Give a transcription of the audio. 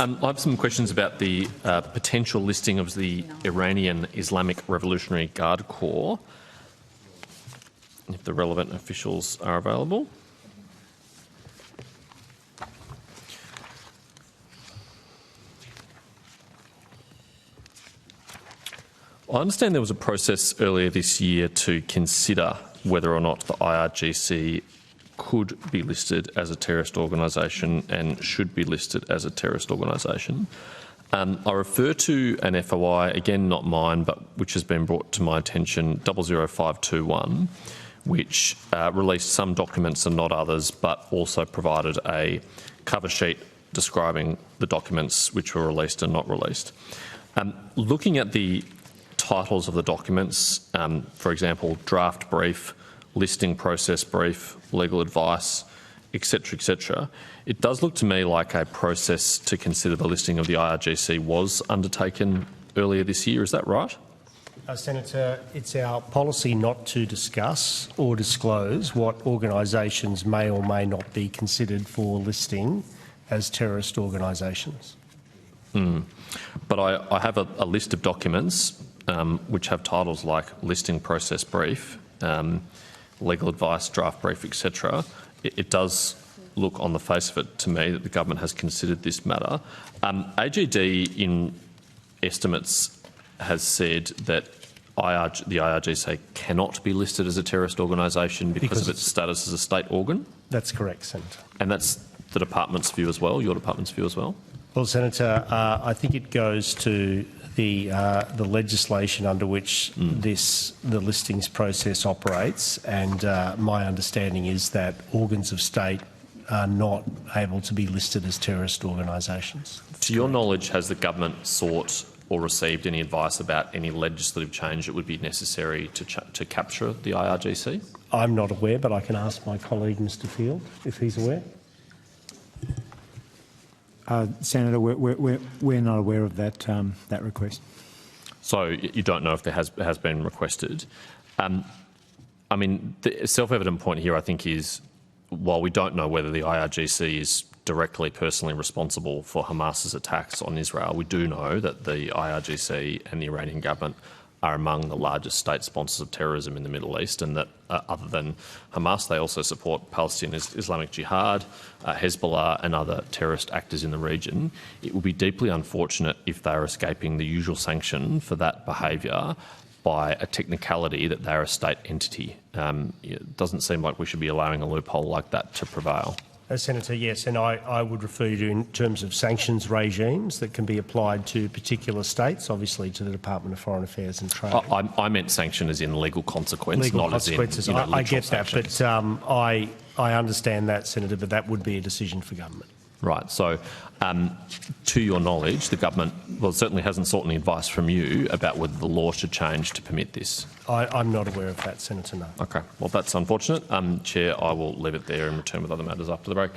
I have some questions about the potential listing of the Iranian Islamic Revolutionary Guard Corps, if the relevant officials are available. I understand there was a process earlier this year to consider whether or not the IRGC could be listed as a terrorist organisation and should be listed as a terrorist organisation. I refer to an FOI, again not mine, but which has been brought to my attention, 00521, which released some documents and not others, but also provided a cover sheet describing the documents which were released and not released. Looking at the titles of the documents, for example, draft brief, listing process brief, legal advice, etc., it does look to me like a process to consider the listing of the IRGC was undertaken earlier this year. Is that right? Senator, it's our policy not to discuss or disclose what organisations may or may not be considered for listing as terrorist organisations. But I have a list of documents which have titles like listing process brief, legal advice, draft brief, etc. It does look on the face of it to me that the government has considered this matter. AGD in estimates has said that the IRGC cannot be listed as a terrorist organisation because of its status as a state organ. That's correct, Senator. And that's the department's view as well, your department's view as well? Well, Senator, I think it goes to the legislation under which the listings process operates, and my understanding is that organs of state are not able to be listed as terrorist organisations. To your knowledge, has the government sought or received any advice about any legislative change that would be necessary to capture the IRGC? I'm not aware, but I can ask my colleague, Mr Field, if he's aware. Senator, we're not aware of that that request. So you don't know if there has been requested. I mean, the self-evident point here, I think, is while we don't know whether the IRGC is directly personally responsible for Hamas's attacks on Israel, we do know that the IRGC and the Iranian government are among the largest state sponsors of terrorism in the Middle East, and that other than Hamas, they also support Palestinian Islamic Jihad, Hezbollah and other terrorist actors in the region. It would be deeply unfortunate if they are escaping the usual sanction for that behaviour by a technicality that they're a state entity. It doesn't seem like we should be allowing a loophole like that to prevail. Senator, yes, and I would refer you to in terms of sanctions regimes that can be applied to particular states, obviously to the Department of Foreign Affairs and Trade. I meant sanction as in legal consequence, legal not consequences. as in I get sanctions. that, but I understand that, Senator, but that would be a decision for government. Right. So, to your knowledge, the government, well, certainly hasn't sought any advice from you about whether the law should change to permit this. I'm not aware of that, Senator, no. Okay. Well, that's unfortunate. Chair, I will leave it there and return with other matters after the break.